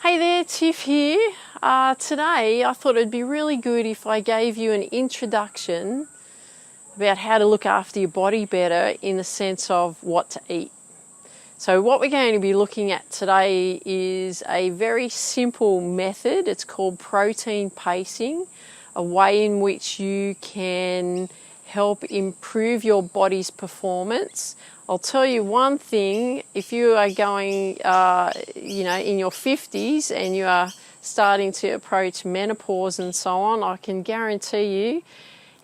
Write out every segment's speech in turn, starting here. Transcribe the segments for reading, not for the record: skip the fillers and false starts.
Hey there, Tiff here. Today I thought it'd be really good if I gave you an introduction about how to look after your body better in the sense of what to eat. So what we're going to be looking at today is a very simple method. It's called protein pacing, a way in which you can help improve your body's performance. I'll tell you one thing, if you are going, in your 50s and you are starting to approach menopause and so on, I can guarantee you,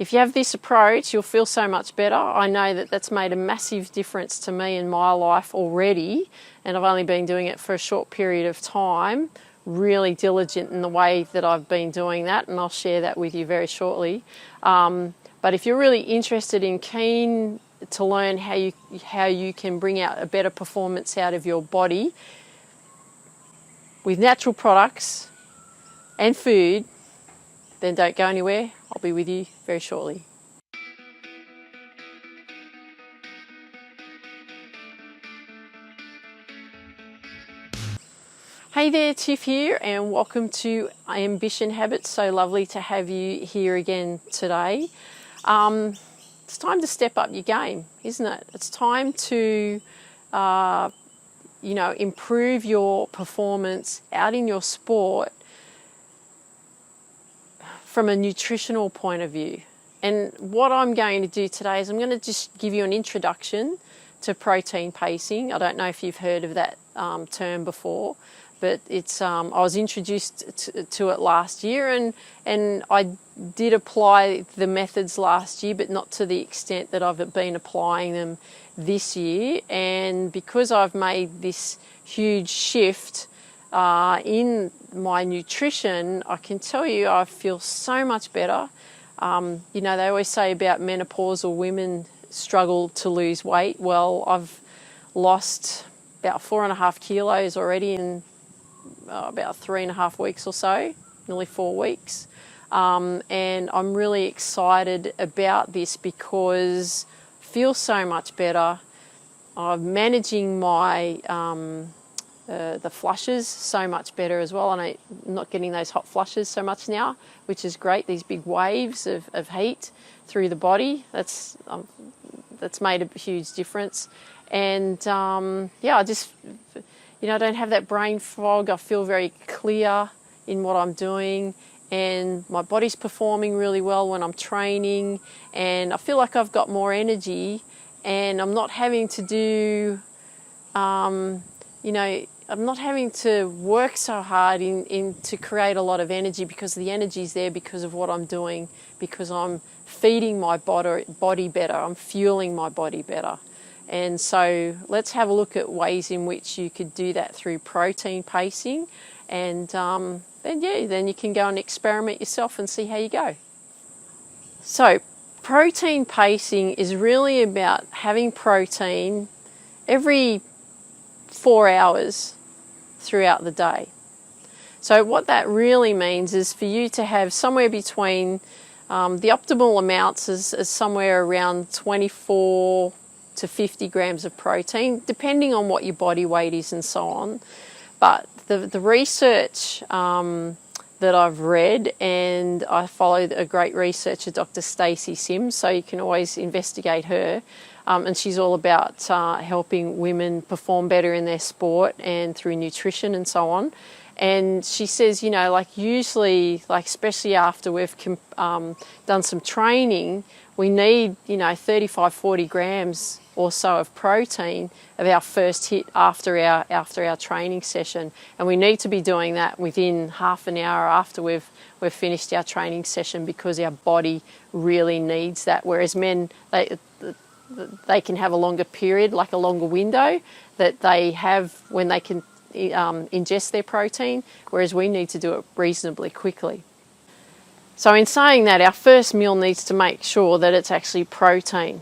if you have this approach, you'll feel so much better. I know that that's made a massive difference to me in my life already, and I've only been doing it for a short period of time, really diligent in the way that I've been doing that, and I'll share that with you very shortly. But if you're really interested and keen to learn how you can bring out a better performance out of your body with natural products and food, then don't go anywhere. I'll be with you very shortly. Hey there, Tiff here, and welcome to Ambition Habits. So lovely to have you here again today. It's time to step up your game, isn't it? It's time to, improve your performance out in your sport from a nutritional point of view. And what I'm going to do today is I'm going to just give you an introduction to protein pacing. I don't know if you've heard of that term before, but it's I was introduced to it last year, and I did apply the methods last year, but not to the extent that I've been applying them this year. And because I've made this huge shift in my nutrition, I can tell you I feel so much better. They always say about menopausal women struggle to lose weight. Well, I've lost about 4.5 kilos already in about 3.5 weeks or so, nearly 4 weeks. And I'm really excited about this because I feel so much better. I'm managing my the flushes so much better as well, and I'm not getting those hot flushes so much now, which is great. These big waves of heat through the body, that's made a huge difference. And I just, I don't have that brain fog. I feel very clear in what I'm doing, and my body's performing really well when I'm training, and I feel like I've got more energy, and I'm not having to do, I'm not having to work so hard to create a lot of energy, because the energy's there because of what I'm doing, because I'm feeding my body better, I'm fueling my body better. And so let's have a look at ways in which you could do that through protein pacing, and then you can go and experiment yourself and see how you go. So protein pacing is really about having protein every 4 hours throughout the day. So what that really means is for you to have somewhere between, the optimal amounts is somewhere around 24 to 50 grams of protein, depending on what your body weight is and so on. But the research that I've read, and I follow a great researcher, Dr. Stacey Sims, so you can always investigate her. And she's all about helping women perform better in their sport and through nutrition and so on. And she says, usually, especially after we've done some training, we need, 35, 40 grams or so of protein of our first hit after our training session. And we need to be doing that within half an hour after we've finished our training session, because our body really needs that. Whereas men, they can have a longer period, like a longer window that they have when they can ingest their protein, whereas we need to do it reasonably quickly. So in saying that, our first meal needs to make sure that it's actually protein.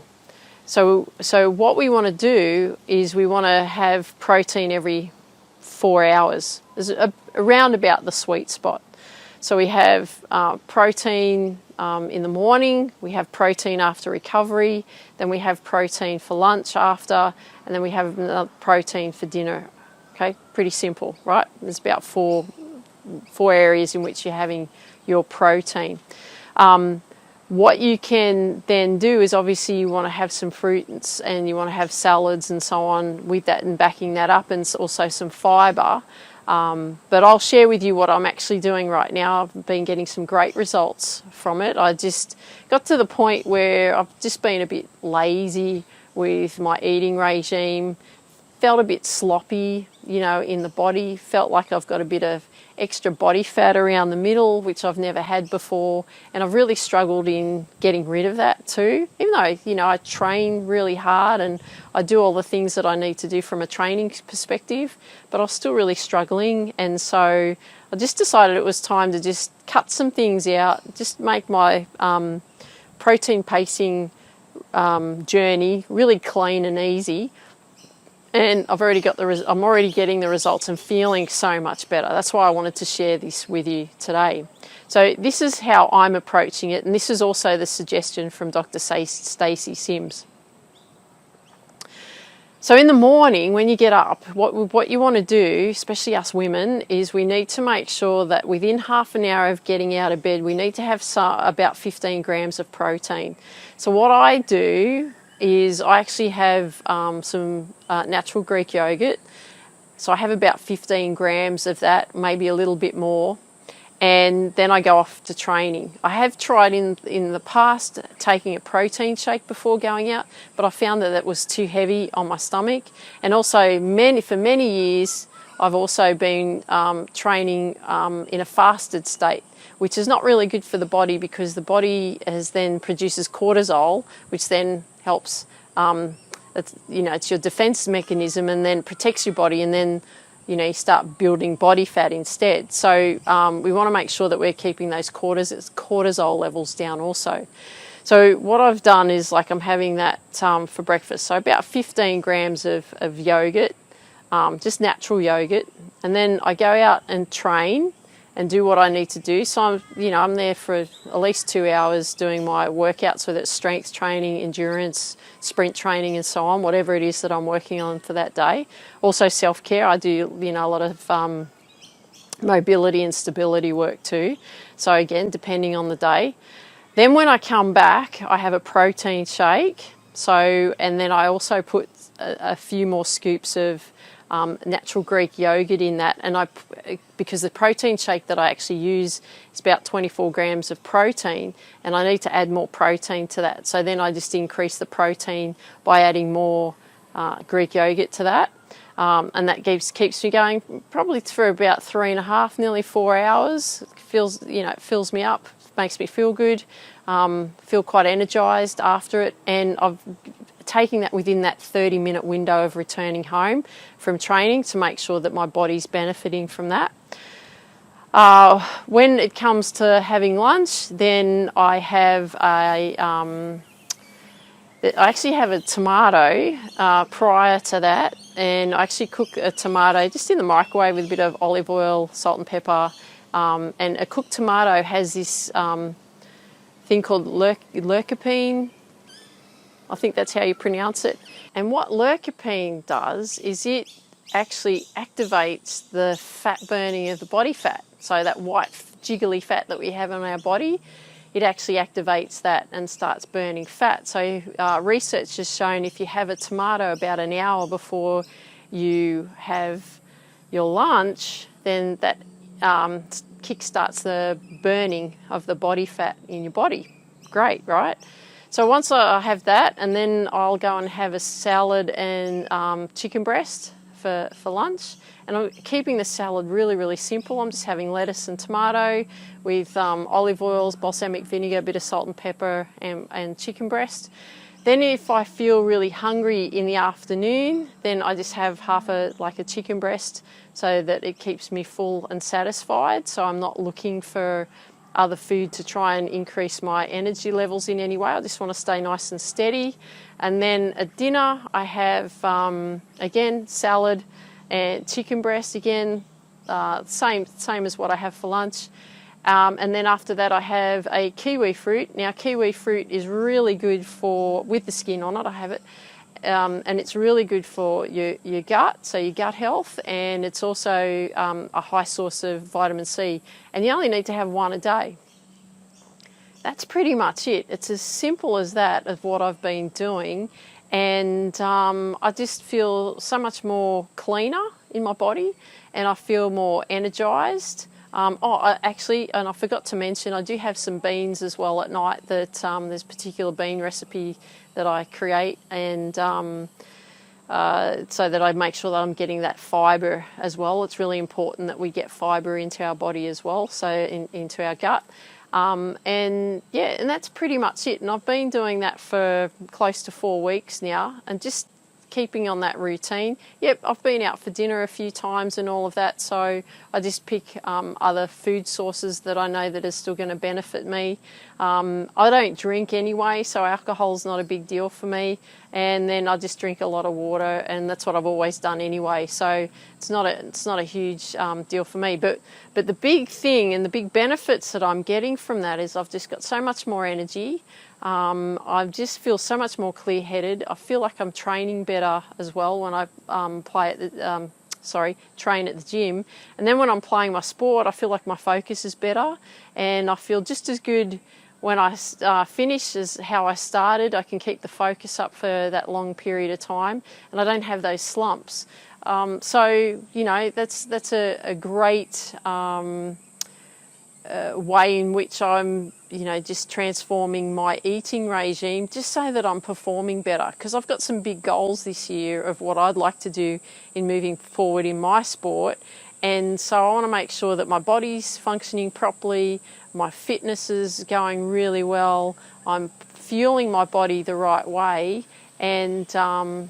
So what we want to do is we want to have protein every 4 hours. There's around about the sweet spot. So we have protein in the morning, we have protein after recovery, then we have protein for lunch after, and then we have another protein for dinner. Okay, pretty simple, right? There's about four areas in which you're having your protein. What you can then do is obviously you want to have some fruits and you want to have salads and so on with that and backing that up, and also some fibre. But I'll share with you what I'm actually doing right now. I've been getting some great results from it. I just got to the point where I've just been a bit lazy with my eating regime, felt a bit sloppy, in the body, felt like I've got a bit of extra body fat around the middle, which I've never had before, and I've really struggled in getting rid of that too, even though, I train really hard and I do all the things that I need to do from a training perspective, but I was still really struggling. And so I just decided it was time to just cut some things out, just make my protein pacing journey really clean and easy. And I'm already getting the results and feeling so much better. That's why I wanted to share this with you today. So this is how I'm approaching it, and this is also the suggestion from Dr. Stacey Sims. So in the morning when you get up, what you want to do, especially us women, is we need to make sure that within half an hour of getting out of bed, we need to have about 15 grams of protein. So what I do is I actually have some natural Greek yogurt. So I have about 15 grams of that, maybe a little bit more. And then I go off to training. I have tried in the past taking a protein shake before going out, but I found that was too heavy on my stomach. And also for many years, I've also been training in a fasted state, which is not really good for the body, because the body then produces cortisol, which then helps, it's your defense mechanism, and then protects your body, and then you start building body fat instead. So we want to make sure that we're keeping those cortisol levels down also. So what I've done is, I'm having that for breakfast. So about 15 grams of yogurt, just natural yogurt, and then I go out and train and do what I need to do. So I'm there for at least 2 hours doing my workouts, whether it's strength training, endurance, sprint training, and so on, whatever it is that I'm working on for that day. Also self-care. I do a lot of mobility and stability work too. So again, depending on the day. Then when I come back, I have a protein shake. And then I also put a few more scoops of natural Greek yogurt in that, and because the protein shake that I actually use is about 24 grams of protein, and I need to add more protein to that. So then I just increase the protein by adding more Greek yogurt to that, and that keeps me going probably for about 3.5, nearly 4 hours. It fills me up, makes me feel good, feel quite energized after it, and I've taking that within that 30-minute window of returning home from training to make sure that my body's benefiting from that. When it comes to having lunch, then I actually have a tomato prior to that, and I actually cook a tomato just in the microwave with a bit of olive oil, salt and pepper, and a cooked tomato has this thing called lycopene. I think that's how you pronounce it. And what lycopene does is it actually activates the fat burning of the body fat. So that white jiggly fat that we have in our body, it actually activates that and starts burning fat. So research has shown if you have a tomato about an hour before you have your lunch, then that kick-starts the burning of the body fat in your body. Great, right? So once I have that, and then I'll go and have a salad and chicken breast for lunch. And I'm keeping the salad really, really simple. I'm just having lettuce and tomato with olive oils, balsamic vinegar, a bit of salt and pepper, and chicken breast. Then if I feel really hungry in the afternoon, then I just have half a chicken breast so that it keeps me full and satisfied. So I'm not looking for other food to try and increase my energy levels in any way. I just want to stay nice and steady. And then at dinner, I have, again, salad and chicken breast, again, same as what I have for lunch. And then after that, I have a kiwi fruit. Now, kiwi fruit is really good with the skin on it. I have it. and it's really good for your gut, so your gut health, and it's also a high source of vitamin C, and you only need to have one a day. That's pretty much it. It's as simple as that of what I've been doing, and I just feel so much more cleaner in my body, and I feel more energized. And I forgot to mention, I do have some beans as well at night that there's a particular bean recipe that I create, and so that I make sure that I'm getting that fibre as well. It's really important that we get fibre into our body as well, so into our gut. And that's pretty much it. And I've been doing that for close to 4 weeks now, and just keeping on that routine. Yep, I've been out for dinner a few times and all of that, so I just pick other food sources that I know that are still going to benefit me. I don't drink anyway, so alcohol's not a big deal for me, and then I just drink a lot of water, and that's what I've always done anyway, so it's not a huge deal for me. But the big thing and the big benefits that I'm getting from that is I've just got so much more energy. I just feel so much more clear-headed. I feel like I'm training better as well when I train at the gym. And then when I'm playing my sport, I feel like my focus is better, and I feel just as good when I finish as how I started. I can keep the focus up for that long period of time, and I don't have those slumps. So that's a great way in which I'm just transforming my eating regime just so that I'm performing better, because I've got some big goals this year of what I'd like to do in moving forward in my sport. And so I want to make sure that my body's functioning properly, my fitness is going really well, I'm fueling my body the right way, and so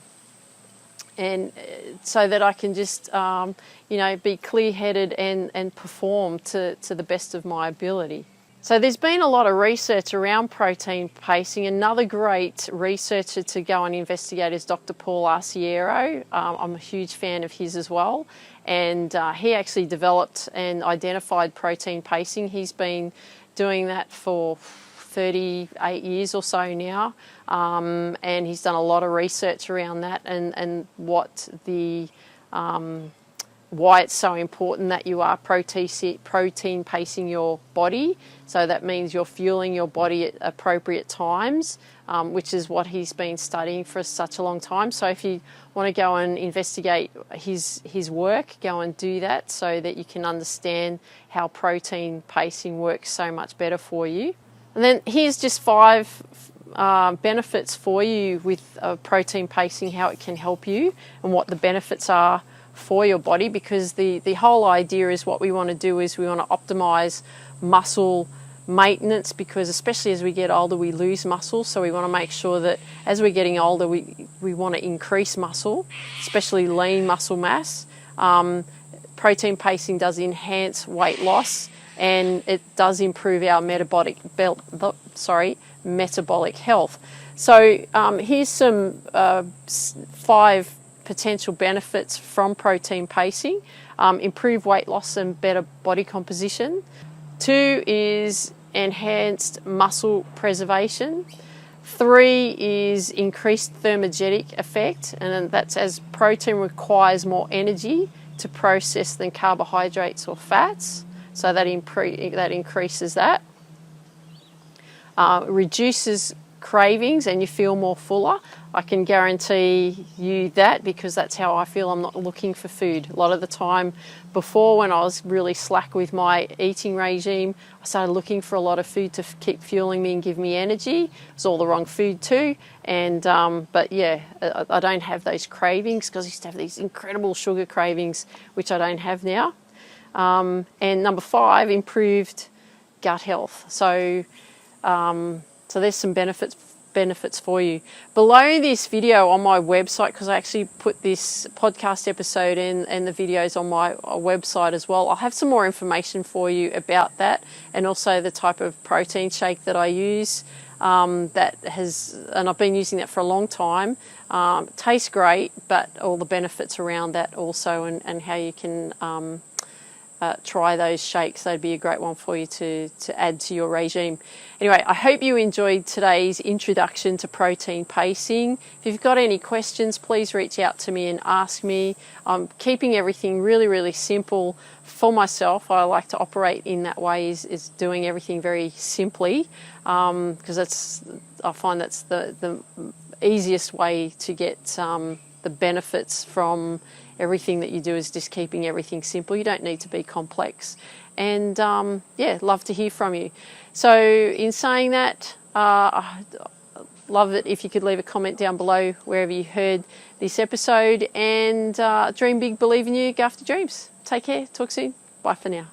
that I can just be clear-headed and perform to the best of my ability. So there's been a lot of research around protein pacing. Another great researcher to go and investigate is Dr. Paul Arciero. I'm a huge fan of his as well. And he actually developed and identified protein pacing. He's been doing that for 38 years or so now. And he's done a lot of research around that and what the why it's so important that you are protein pacing your body. So that means you're fueling your body at appropriate times, which is what he's been studying for such a long time. So if you want to go and investigate his work, go and do that so that you can understand how protein pacing works so much better for you. And then here's just 5 benefits for you with protein pacing, how it can help you and what the benefits are for your body, because the whole idea is what we want to do is we want to optimize muscle maintenance, because especially as we get older we lose muscle, so we want to make sure that as we're getting older we want to increase muscle, especially lean muscle mass. Protein pacing does enhance weight loss, and it does improve our metabolic health. So here's some 5 potential benefits from protein pacing. Improve weight loss and better body composition. 2 is enhanced muscle preservation. 3 is increased thermogenic effect, and that's as protein requires more energy to process than carbohydrates or fats, so that increases that. Reduces cravings and you feel more fuller. I can guarantee you that, because that's how I feel. I'm not looking for food. A lot of the time before, when I was really slack with my eating regime, I started looking for a lot of food to keep fueling me and give me energy. It's all the wrong food too. And but yeah, I don't have those cravings, because I used to have these incredible sugar cravings, which I don't have now. And number 5, improved gut health. So there's some benefits for you. Below this video on my website, because I actually put this podcast episode and the videos on my website as well, I'll have some more information for you about that, and also the type of protein shake that I use, and I've been using that for a long time. Tastes great, but all the benefits around that also, and how you can try those shakes. That'd be a great one for you to add to your regime. Anyway, I hope you enjoyed today's introduction to protein pacing. If you've got any questions, please reach out to me and ask me. I'm keeping everything really, really simple for myself. I like to operate in that way, is doing everything very simply, because I find that's the easiest way to get the benefits from everything that you do, is just keeping everything simple. You don't need to be complex. And yeah, love to hear from you. So in saying that, I'd love it if you could leave a comment down below wherever you heard this episode. And dream big, believe in you, go after dreams. Take care, talk soon. Bye for now.